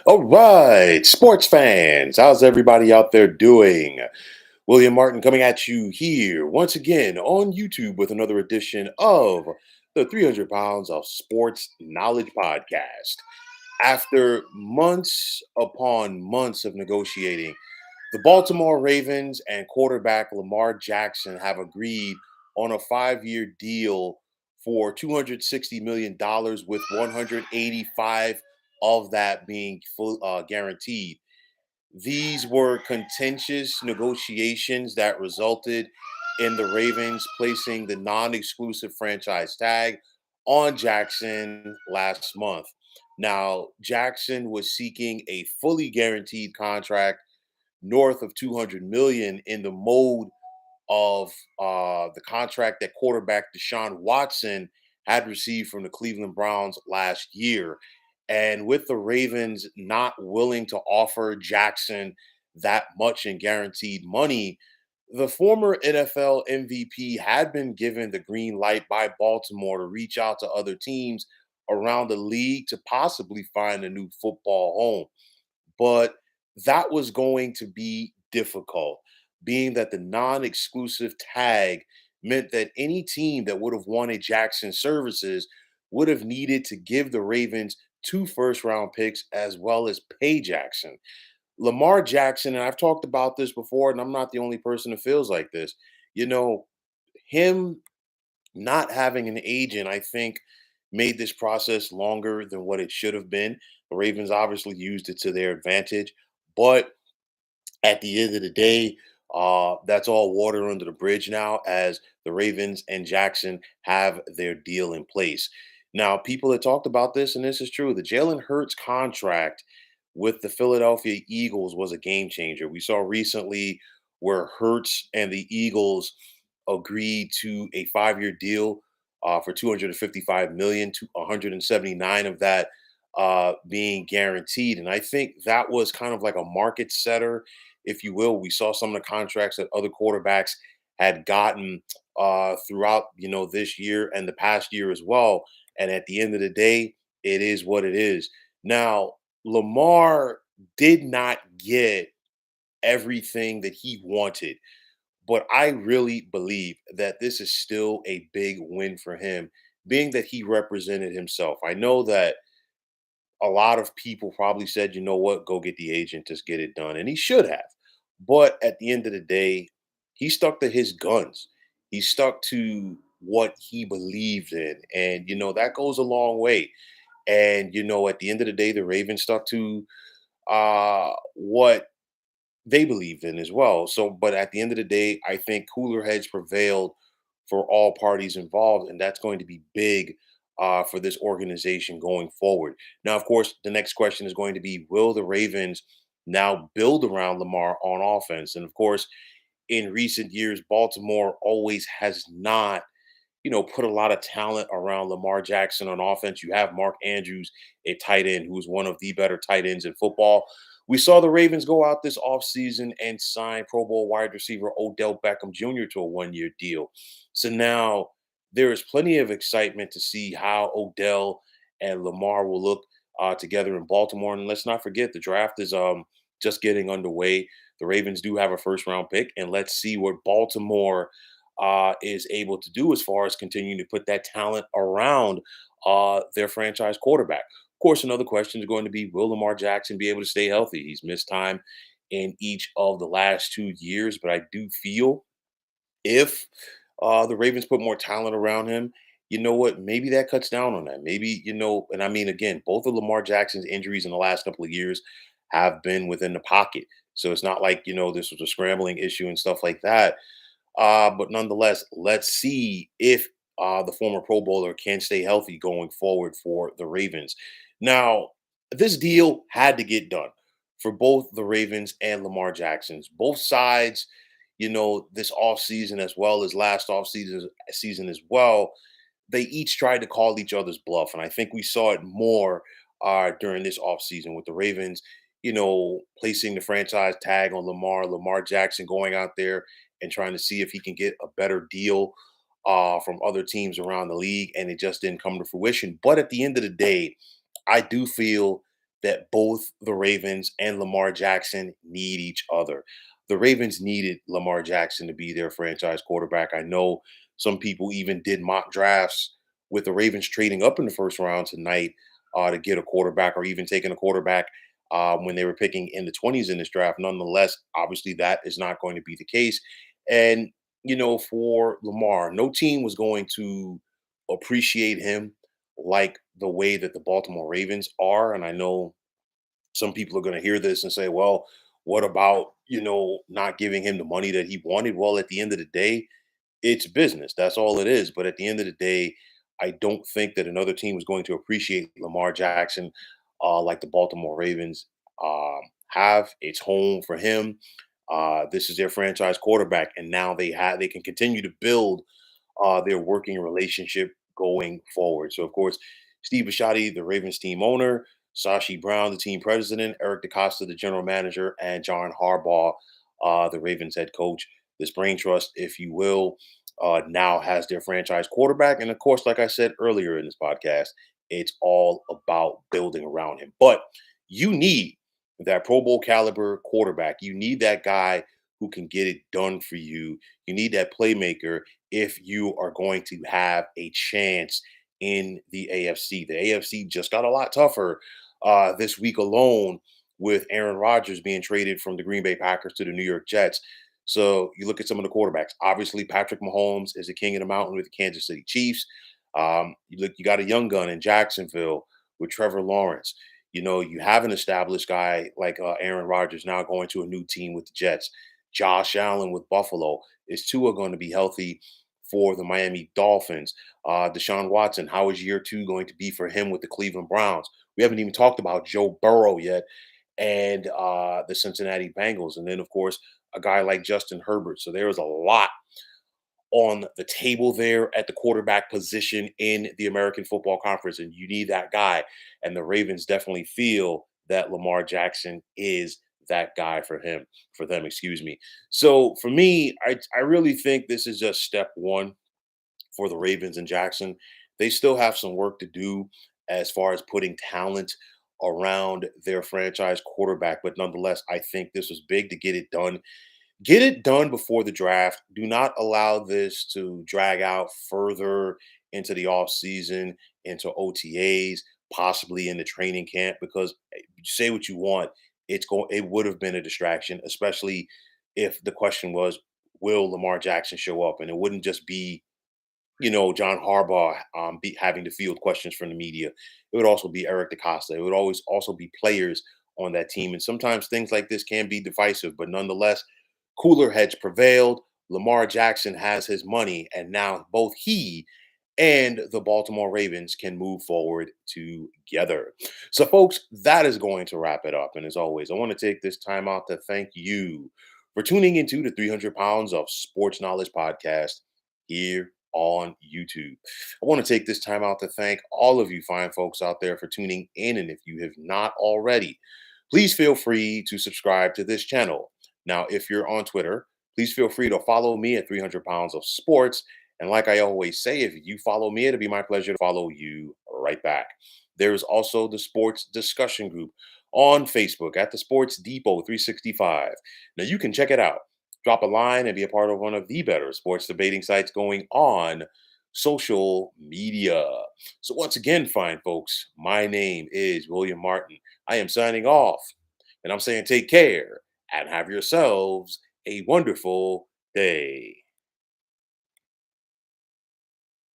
All right, sports fans, how's everybody out there doing? William Martin coming at you here once again on YouTube with another edition of the 300 Pounds of Sports Knowledge Podcast. After months upon months of negotiating, the Baltimore Ravens and quarterback Lamar Jackson have agreed on a 5-year deal for $260 million dollars, with 185 of that being full guaranteed. These were contentious negotiations that resulted in the Ravens placing the non exclusive franchise tag on Jackson last month. Now, Jackson was seeking a fully guaranteed contract north of 200 million in the mode of the contract that quarterback Deshaun Watson had received from the Cleveland Browns last year. And with the Ravens not willing to offer Jackson that much in guaranteed money, the former NFL MVP had been given the green light by Baltimore to reach out to other teams around the league to possibly find a new football home. But that was going to be difficult, being that the non exclusive tag meant that any team that would have wanted Jackson's services would have needed to give the Ravens two first round picks as well as pay Jackson. Lamar Jackson, and I've talked about this before, and I'm not the only person that feels like this. You know, him not having an agent, I think, made this process longer than what it should have been. The Ravens obviously used it to their advantage, but at the end of the day, that's all water under the bridge now, as the Ravens and Jackson have their deal in place. Now, people have talked about this, and this is true. The Jalen Hurts contract with the Philadelphia Eagles was a game changer. We saw recently where Hurts and the Eagles agreed to a 5-year deal for 255 million, to 179 of that being guaranteed. And I think that was kind of like a market setter, if you will. We saw some of the contracts that other quarterbacks had gotten throughout, this year and the past year as well. And at the end of the day, it is what it is. Now, Lamar did not get everything that he wanted, but I really believe that this is still a big win for him, being that he represented himself. I know that a lot of people probably said, you know what, go get the agent, just get it done. And he should have. But at the end of the day, he stuck to his guns. He stuck to what he believed in. And, that goes a long way. And, at the end of the day, the Ravens stuck to what they believed in as well. So, but at the end of the day, I think cooler heads prevailed for all parties involved, and that's going to be big for this organization going forward. Now, of course, the next question is going to be: will the Ravens now build around Lamar on offense? And of course, in recent years, Baltimore always has not, put a lot of talent around Lamar Jackson on offense. You have Mark Andrews, a tight end who's one of the better tight ends in football. We saw the Ravens go out this offseason and sign Pro Bowl wide receiver Odell Beckham Jr. to a 1-year deal. So now there is plenty of excitement to see how Odell and Lamar will look together in Baltimore. And let's not forget, the draft is just getting underway. The Ravens do have a first round pick, and let's see what Baltimore is able to do as far as continuing to put that talent around their franchise quarterback. Of course, another question is going to be: will Lamar Jackson be able to stay healthy? He's missed time in each of the last 2 years, but I do feel if the Ravens put more talent around him, you know what? Maybe that cuts down on that. Maybe, and I mean, again, both of Lamar Jackson's injuries in the last couple of years have been within the pocket. So it's not like, this was a scrambling issue and stuff like that. But nonetheless, let's see if the former Pro Bowler can stay healthy going forward for the Ravens. Now, this deal had to get done for both the Ravens and Lamar Jackson's. Both sides, this offseason as well as last season as well, they each tried to call each other's bluff. And I think we saw it more during this offseason with the Ravens, placing the franchise tag on Lamar Jackson going out there and trying to see if he can get a better deal from other teams around the league. And it just didn't come to fruition. But at the end of the day, I do feel that both the Ravens and Lamar Jackson need each other. The Ravens needed Lamar Jackson to be their franchise quarterback. I know some people even did mock drafts with the Ravens trading up in the first round tonight to get a quarterback, or even taking a quarterback when they were picking in the 20s in this draft. Nonetheless, obviously, that is not going to be the case. And, for Lamar, no team was going to appreciate him like the way that the Baltimore Ravens are. And I know some people are going to hear this and say, well, what about, not giving him the money that he wanted? Well, at the end of the day, it's business. That's all it is. But at the end of the day, I don't think that another team is going to appreciate Lamar Jackson like the Baltimore Ravens have. It's home for him. This is their franchise quarterback, and now they can continue to build their working relationship going forward. So, of course, Steve Bisciotti, the Ravens team owner, Sashi Brown, the team president, Eric DeCosta, the general manager, and John Harbaugh, the Ravens head coach. This brain trust, if you will, now has their franchise quarterback. And of course, like I said earlier in this podcast, it's all about building around him. But you need that Pro Bowl caliber quarterback. You need that guy who can get it done for you. You need that playmaker if you are going to have a chance in the AFC. The AFC just got a lot tougher this week alone, with Aaron Rodgers being traded from the Green Bay Packers to the New York Jets. So you look at some of the quarterbacks. Obviously, Patrick Mahomes is the king of the mountain with the Kansas City Chiefs. You got a young gun in Jacksonville with Trevor Lawrence. You have an established guy like Aaron Rodgers now going to a new team with the Jets. Josh Allen with Buffalo. Is Tua going to be healthy for the Miami Dolphins? Deshaun Watson, how is year two going to be for him with the Cleveland Browns? We haven't even talked about Joe Burrow yet, and the Cincinnati Bengals. And then, of course, a guy like Justin Herbert. So there is a lot on the table there at the quarterback position in the American Football Conference, and you need that guy. And the Ravens definitely feel that Lamar Jackson is that guy for them, excuse me. So for me, I really think this is just step one for the Ravens and Jackson. They still have some work to do as far as putting talent around their franchise quarterback, but nonetheless, I think this was big to get it done. Get it done before the draft. Do not allow this to drag out further into the off season, into OTAs, possibly in the training camp. Because say what you want, it would have been a distraction, especially if the question was, will Lamar Jackson show up? And it wouldn't just be John Harbaugh be having to field questions from the media. It would also be Eric DeCosta. It would always also be players on that team. And sometimes things like this can be divisive, but nonetheless, cooler heads prevailed. Lamar Jackson has his money, and now both he and the Baltimore Ravens can move forward together. So, folks, that is going to wrap it up. And as always, I want to take this time out to thank you for tuning into the 300 Pounds of Sports Knowledge podcast here on YouTube. I want to take this time out to thank all of you fine folks out there for tuning in. And if you have not already, please feel free to subscribe to this channel. Now, if you're on Twitter, please feel free to follow me at 300 Pounds of Sports. And like I always say, if you follow me, it'll be my pleasure to follow you right back. There's also the sports discussion group on Facebook at the Sports Depot 365. Now, you can check it out. Drop a line and be a part of one of the better sports debating sites going on social media. So, once again, fine folks, my name is William Martin. I am signing off, and I'm saying take care and have yourselves a wonderful day.